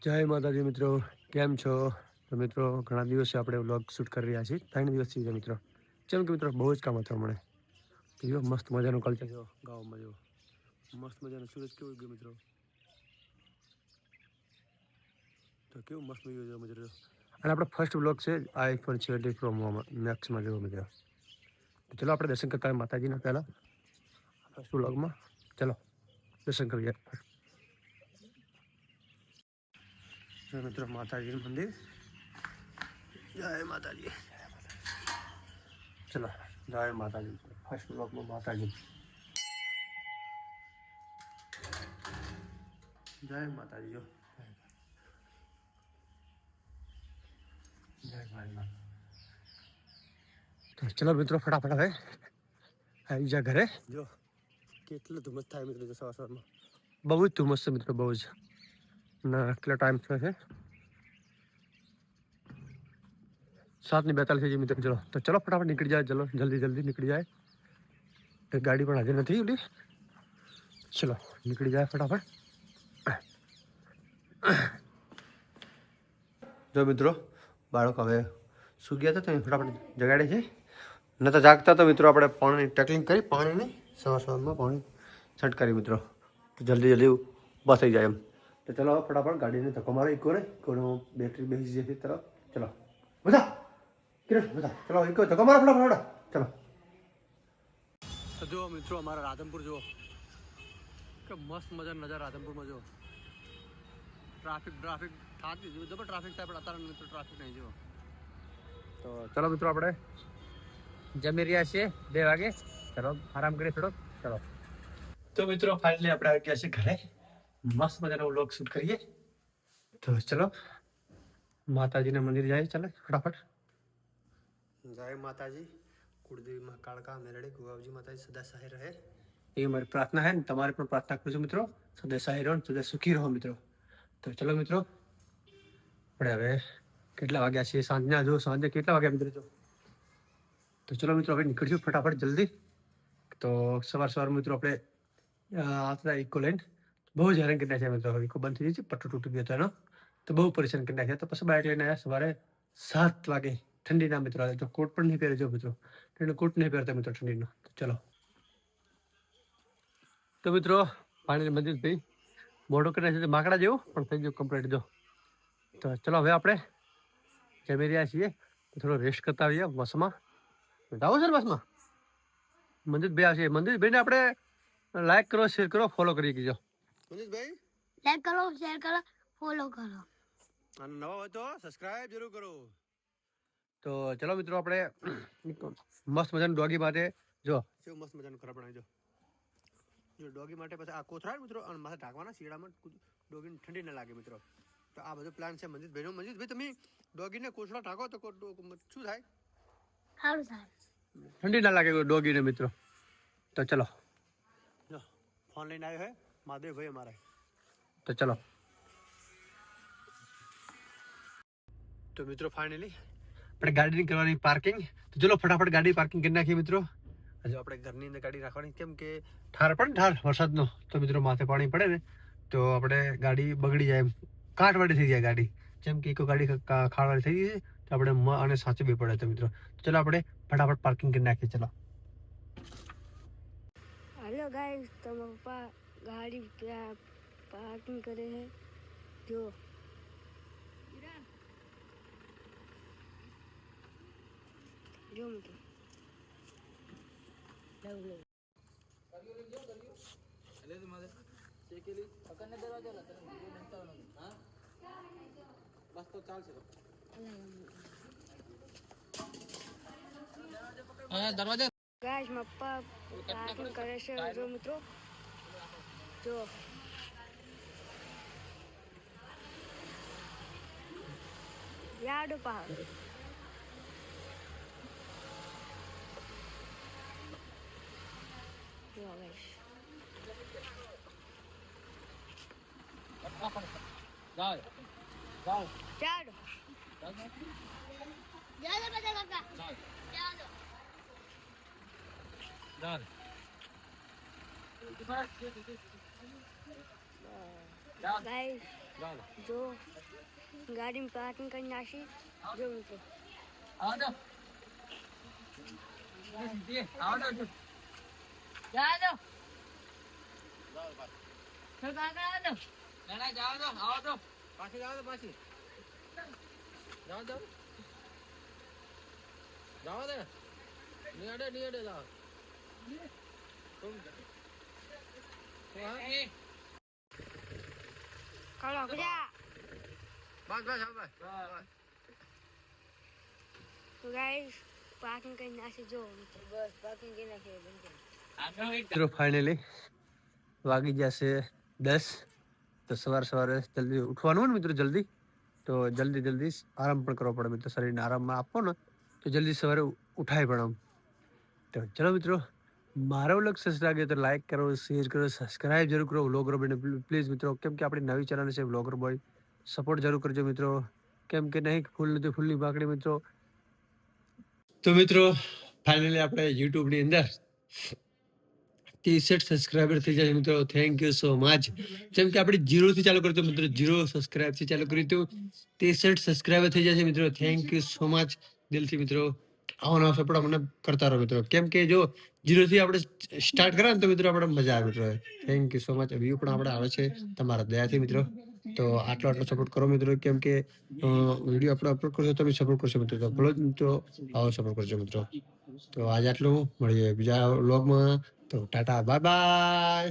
જય માતાજી મિત્રો, કેમ છો? તો મિત્રો ઘણા દિવસે આપણે વ્લોગ શૂટ કરી રહ્યા છીએ, 3 દિવસથી છે મિત્રો. જેમ કે મિત્રો બહુ જ કામ હતું હમણાં. જો મસ્ત મજાનું કલ્ચર જો ગામમાં જો મસ્ત મજાનું સૂરજ કેવું ગયું મિત્રો. તો કેવું મસ્ત ગયું મિત્રો. અને આપણો ફર્સ્ટ વ્લોગ છે iPhone 17 Pro મેક્સમાં જો મિત્રો. તો ચલો આપણે દર્શન કરતા માતાજીના પહેલાં ફર્સ્ટ વ્લોગમાં. ચલો દર્શન કરીએ. જો મિત્રો માતાજીનું મંદિર. જય માતાજી. ચલો જય માતાજી. ફર્સ્ટ બ્લોકમાં માતાજી. જય માતાજી. જો જય માતા. તો ચલો મિત્રો ફટાફટ હવે આવી જા ઘરે. જો કેટલું ધુમ્મસ થાય મિત્રો સવાર સવારમાં. બહુ જ ધુમ્મસ છે મિત્રો, બહુ જ. ના કેટલો ટાઈમ થયો છે? 7:42 મિત્રો. ચલો તો ચલો ફટાફટ નીકળી જાય. ચલો જલ્દી નીકળી જાય. એક ગાડી પણ હાજર નથી ઓલી. ચલો નીકળી જાય ફટાફટ. જો મિત્રો બાળક હવે સુઈ ગયા હતા તો ફટાફટ જગાડે છે. ન તો જાગતા તો મિત્રો આપણે પાણી ટેકલિંગ કરી, પાણીની સવારમાં પાણી છંટકારી મિત્રો. તો જલ્દી બસ થઈ જાય એમ. તો ચલો ફટાફટ ગાડીને ધક્કો મારો ઇકો ને કોનો બેટરી બેસી જશે તરફ. ચલો બધા કિરણ બધા ચલો ઇકો ધક્કો મારો ફટાફટ. ચલો તો જો મિત્રો અમારા રાધનપુર જુઓ કે મસ્ત મજાનો નજારો રાધનપુરમાં જુઓ. ટ્રાફિક થતી જબર ટ્રાફિક થાય પણ અત્યારે મિત્રો ટ્રાફિક નહીં જુઓ. તો ચલો મિત્રો આપણે જમી રહ્યા છીએ 2 વાગે. ચલો આરામ કરીએ થોડોક. ચલો તો મિત્રો ફાઇનલી આપણે આવી ગયા છીએ ઘરે. મસ્ત મજાનો વ્લોગ શૂટ કરીએ. તો ચલો માતાજીના મંદિર જાય. ચાલે ફટાફટ. જય માતાજી. કુળદેવી માં કાળકા મેરડી ગુવાવજી માતાજી સદા સહાય રહે એ મારી પ્રાર્થના है. તમારી પણ પ્રાર્થના કરું છું મિત્રો. સદા સહાય રહો, સદા સુખી રહો મિત્રો. તો ચલો મિત્રો આપણે હવે કેટલા વાગ્યા છે સાંજના? જો સાંજે કેટલા વાગ્યા મિત્રો? જો તો ચલો મિત્રો હવે નીકળીશું ફટાફટ જલ્દી. તો સવાર મિત્રો આપણે આટલા ઇકો લઈને બહુ જ હેરાન કરી નાખ્યા મિત્રો. ઇકો બંધ થઈ ગઈ છે, પટ્ટો તૂટી ગયો હતો એનો. તો બહુ પરેશાન કરી નાખ્યા. તો પછી બાઇક લઈને આવ્યા સવારે 7 વાગે. ઠંડીના મિત્રો તો કોટ પણ નહીં પહેરજો મિત્રો. કોટ નહીં પહેરતા મિત્રો ઠંડીનો. તો ચલો તો મિત્રો પાણી મંદિર ભાઈ મોઢું કરી નાખ્યું માકડા જેવું પણ થઈ ગયું કમ્પ્લીટ. જો તો ચલો હવે આપણે જમી રહ્યા છીએ. થોડો રેસ્ટ કરતા આવીએ બસમાં. આવો સર બસમાં મંદિરભાઈ આવશે. મંદિરભાઈને આપણે લાઈક કરો, શેર કરો, ફોલો કરી કીજો. મંદિરભાઈ લાઈક કરો, શેર કરો, ફોલો કરો અને નવા હોય તો સબસ્ક્રાઇબ જરૂર કરો. તો ચલો મિત્રો આપણે મસ્ત મજાનું ડોગી માટે જો કેવું મસ્ત મજાનું ખરાબ બનાવી. જો ડોગી માટે પછી આ કોથળા મિત્રો અને માથે ઢાંકવાના શિયાળામાં ડોગીને ઠંડી ના લાગે મિત્રો. તો આ બધો પ્લાન છે મંજીતભાઈનો. મંજીતભાઈ તમે ડોગીને કોથળા ઢાંકો તો શું થાય? સારું થાય, ઠંડી ના લાગે ડોગીને મિત્રો. તો ચલો ફોન લઈને આવ્યો હે મહાદેવભાઈ અમારે. તો ચલો તો મિત્રો ફાઇનલી આપણે ગાડી કરવાની પાર્કિંગ. તો ચલો ફટાફટ ગાડી પાર્કિંગ કરી નાખીએ મિત્રો. હજુ આપણે ઘરની અંદર ગાડી રાખવાની કેમ કે ઠાર વરસાદનો. તો મિત્રો માથે પાણી પડે ને તો આપણે ગાડી બગડી જાય એમ, કાટવાળી થઈ જાય ગાડી. જેમ કે ઇકો ગાડી ખાડવાળી થઈ ગઈ છે તો આપણે અને સાચવવી પડે. તો મિત્રો ચલો આપણે ફટાફટ પાર્કિંગ કરી નાખીએ. ચલો हेलो गाइस, तो पप्पा गाड़ी क्या पार्किंग करे है जो जो मुझे दरवाजा गाइस पप्पा पार्किंग करे છે જો મિત્રો. જો યાર્ડ પહાડ જો ગાइस जाओ जाओ યાર્ડ યાર્ડ બધા કાકા યાર્ડ जाओ गाइस જાઓ जो गाड़ी में पार्किंग करनी आशी जो उनको આવો તો આવો તો જા દો ચલ કાકા આવો તો ના જાઓ તો આવો તો પાછી જાઓ તો પાછી જાઓ જાઓ જાઓ દે નિયડે જાઓ तुम खड़ा हो जा બસ બસ હવે બસ तो गाइस पार्किंग करनी आशी जो बस पार्किंग करना है बंद મિત્રો ફાઇનલી વાગી જશે 10. તો સવારે જલ્દી ઉઠવાનું હોય ને મિત્રો, જલ્દી તો જલ્દી આરામ પણ કરવો પડે મિત્રો. શરીરને આરામમાં આપો ને તો જલ્દી સવારે ઉઠાય પણ આમ. તો ચલો મિત્રો, મારો વ્લોગ સરસ લાગે તો લાઈક કરો, શેર કરો, સબસ્ક્રાઇબ જરૂર કરો વ્લોગર બોયને પ્લીઝ મિત્રો, કેમ કે આપણી નવી ચેનલ છે વ્લોગર બોય. સપોર્ટ જરૂર કરજો મિત્રો, કેમ કે નહીં ફૂલ નથી ફૂલની બાકડી મિત્રો. તો મિત્રો ફાઇનલી આપણે યુટ્યુબની અંદર 63 સબસ્ક્રાઇબર થઈ જાય મિત્રો. Thank you so much. જેમ કે આપણે 0 થી ચાલુ કર્યું મિત્રો, 0 સબસ્ક્રાઇબ થી ચાલુ કર્યું હતું, 63 સબસ્ક્રાઇબર થઈ જશે મિત્રો. થેન્ક યુ સો મચ દિલથી મિત્રો. આવો નવો સપોર્ટ અમને કરતા રહો મિત્રો, કેમ કે જો 0 થી આપણે સ્ટાર્ટ કર્યા ને તો મિત્રો આપણે મજા આવે મિત્રો. Thank you so much. View પણ આપણે આવે છે તમારા દયાથી મિત્રો. તો આટલો સપોર્ટ કરો મિત્રો, કેમ કે વિડીયો આપણે અપલોડ કરશો તમે સપોર્ટ કરશો મિત્રો. તો ભલો જ મિત્રો આવો સપોર્ટ કરજો મિત્રો. તો આજે આટલું, મળીએ બીજા વ્લોગમાં. તો ટાટા બાય બાય.